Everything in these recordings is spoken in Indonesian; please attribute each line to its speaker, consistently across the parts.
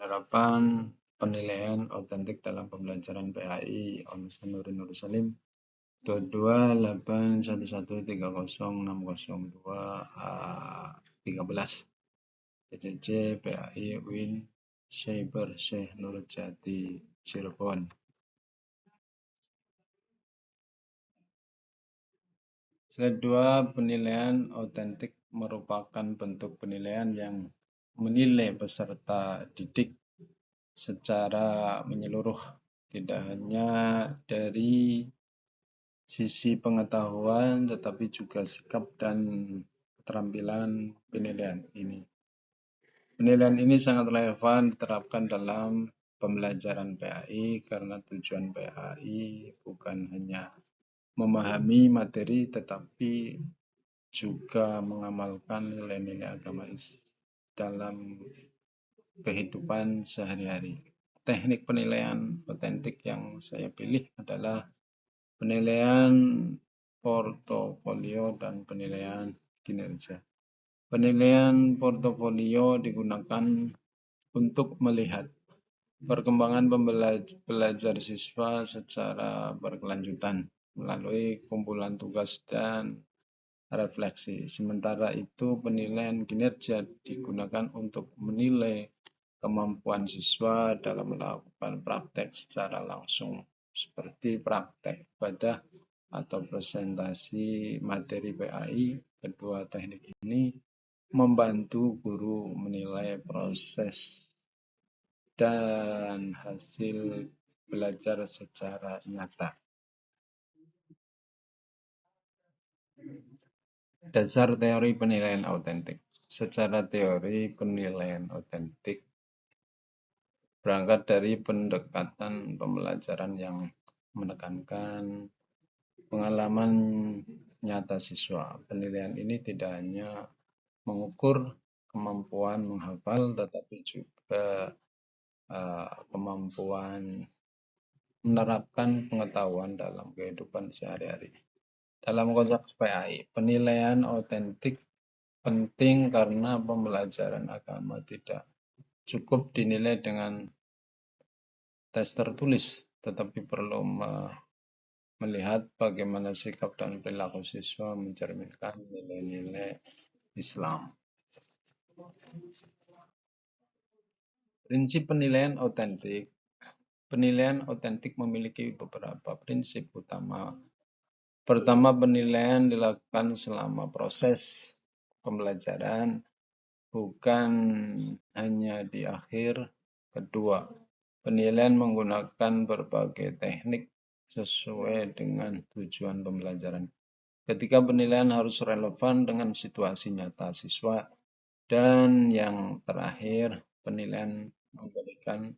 Speaker 1: Penerapan penilaian otentik dalam pembelajaran PAI Onus Nuri Nur Salim 2281306002 TCC PAI Win Cyber Syekh Nurjati Cirebon. Slide 2, penilaian otentik merupakan bentuk penilaian yang menilai peserta didik secara menyeluruh, tidak hanya dari sisi pengetahuan tetapi juga sikap dan keterampilan penilaian ini. Penilaian ini sangat relevan diterapkan dalam pembelajaran PAI karena tujuan PAI bukan hanya memahami materi tetapi juga mengamalkan nilai-nilai agama dalam kehidupan sehari-hari. Teknik penilaian otentik yang saya pilih adalah penilaian portofolio dan penilaian kinerja. Penilaian portofolio digunakan untuk melihat perkembangan belajar siswa secara berkelanjutan melalui kumpulan tugas dan refleksi. Sementara itu, penilaian kinerja digunakan untuk menilai kemampuan siswa dalam melakukan praktek secara langsung, seperti praktek ibadah atau presentasi materi PAI. Kedua teknik ini membantu guru menilai proses dan hasil belajar secara nyata. Dasar teori penilaian otentik. Secara teori penilaian otentik berangkat dari pendekatan pembelajaran yang menekankan pengalaman nyata siswa. Penilaian ini tidak hanya mengukur kemampuan menghafal, tetapi juga kemampuan menerapkan pengetahuan dalam kehidupan sehari-hari. Dalam konteks PAI, penilaian otentik penting karena pembelajaran agama tidak cukup dinilai dengan tes tertulis, tetapi perlu melihat bagaimana sikap dan perilaku siswa mencerminkan nilai-nilai Islam. Prinsip penilaian otentik. Penilaian otentik memiliki beberapa prinsip utama. Pertama, penilaian dilakukan selama proses pembelajaran, bukan hanya di akhir. Kedua, penilaian menggunakan berbagai teknik sesuai dengan tujuan pembelajaran. Ketiga, penilaian harus relevan dengan situasi nyata siswa. Dan yang terakhir, penilaian memberikan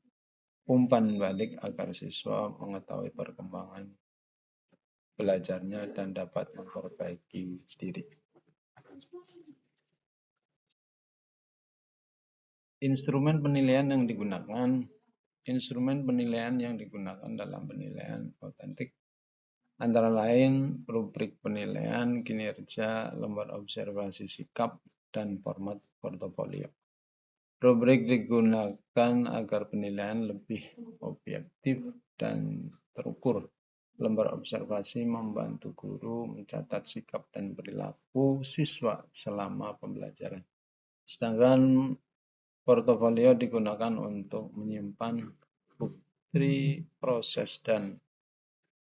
Speaker 1: umpan balik agar siswa mengetahui perkembangan belajarnya dan dapat memperbaiki diri. Instrumen penilaian yang digunakan. Instrumen penilaian yang digunakan dalam penilaian otentik antara lain rubrik penilaian kinerja, lembar observasi sikap, dan format portofolio. Rubrik digunakan agar penilaian lebih objektif dan terukur. Lembar observasi membantu guru mencatat sikap dan perilaku siswa selama pembelajaran. Sedangkan portofolio digunakan untuk menyimpan bukti proses dan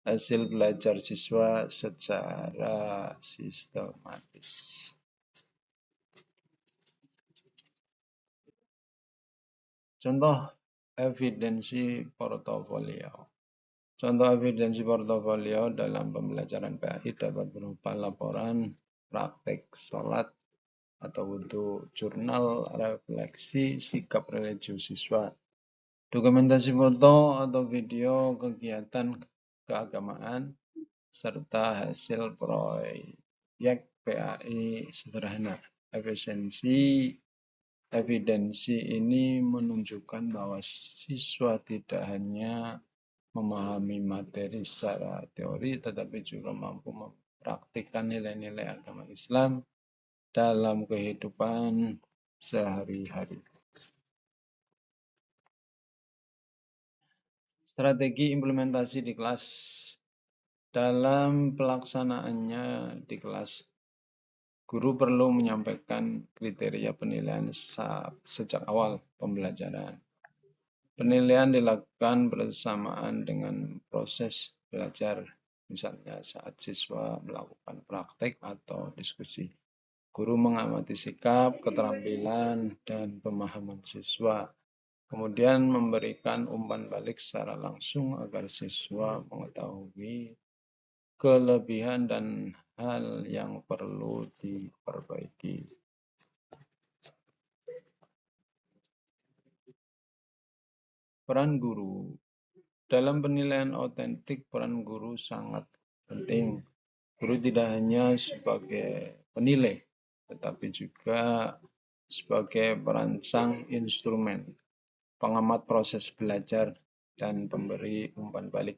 Speaker 1: hasil belajar siswa secara sistematis. Contoh evidensi portofolio. Contoh evidensi portofolio dalam pembelajaran PAI dapat berupa laporan praktek sholat atau wudhu, jurnal refleksi sikap religius siswa, dokumentasi foto atau video kegiatan keagamaan, serta hasil proyek PAI sederhana. Evidensi ini menunjukkan bahwa siswa tidak hanya memahami materi secara teori, tetapi juga mampu mempraktikkan nilai-nilai agama Islam dalam kehidupan sehari-hari. Strategi implementasi di kelas. Dalam pelaksanaannya di kelas, guru perlu menyampaikan kriteria penilaian sejak awal pembelajaran. Penilaian dilakukan bersamaan dengan proses belajar, misalnya saat siswa melakukan praktek atau diskusi. Guru mengamati sikap, keterampilan, dan pemahaman siswa, kemudian memberikan umpan balik secara langsung agar siswa mengetahui kelebihan dan hal yang perlu diperbaiki. Peran guru. Dalam penilaian otentik, peran guru sangat penting. Guru tidak hanya sebagai penilai, tetapi juga sebagai perancang instrumen, pengamat proses belajar, dan pemberi umpan balik.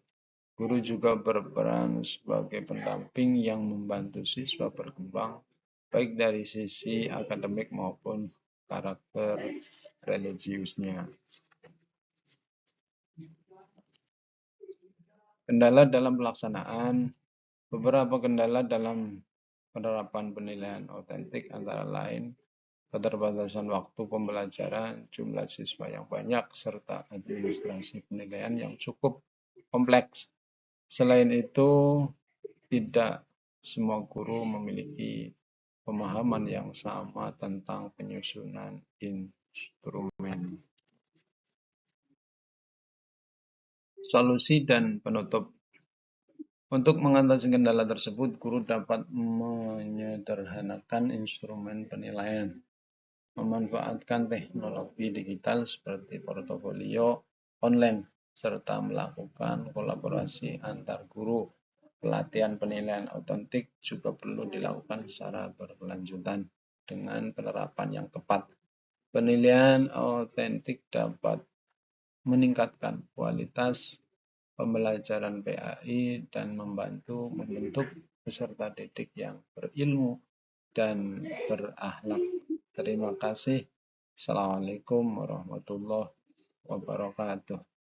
Speaker 1: Guru juga berperan sebagai pendamping yang membantu siswa berkembang, baik dari sisi akademik maupun karakter religiusnya. Kendala dalam pelaksanaan. Beberapa kendala dalam penerapan penilaian otentik antara lain keterbatasan waktu pembelajaran, jumlah siswa yang banyak, serta administrasi penilaian yang cukup kompleks. Selain itu, tidak semua guru memiliki pemahaman yang sama tentang penyusunan instrumen. Solusi dan penutup. Untuk mengatasi kendala tersebut, guru dapat menyederhanakan instrumen penilaian, memanfaatkan teknologi digital seperti portofolio online, serta melakukan kolaborasi antar guru. Pelatihan penilaian otentik juga perlu dilakukan secara berkelanjutan dengan penerapan yang tepat. Penilaian otentik dapat meningkatkan kualitas pembelajaran PAI dan membantu membentuk peserta didik yang berilmu dan berakhlak. Terima kasih. Assalamualaikum warahmatullahi wabarakatuh.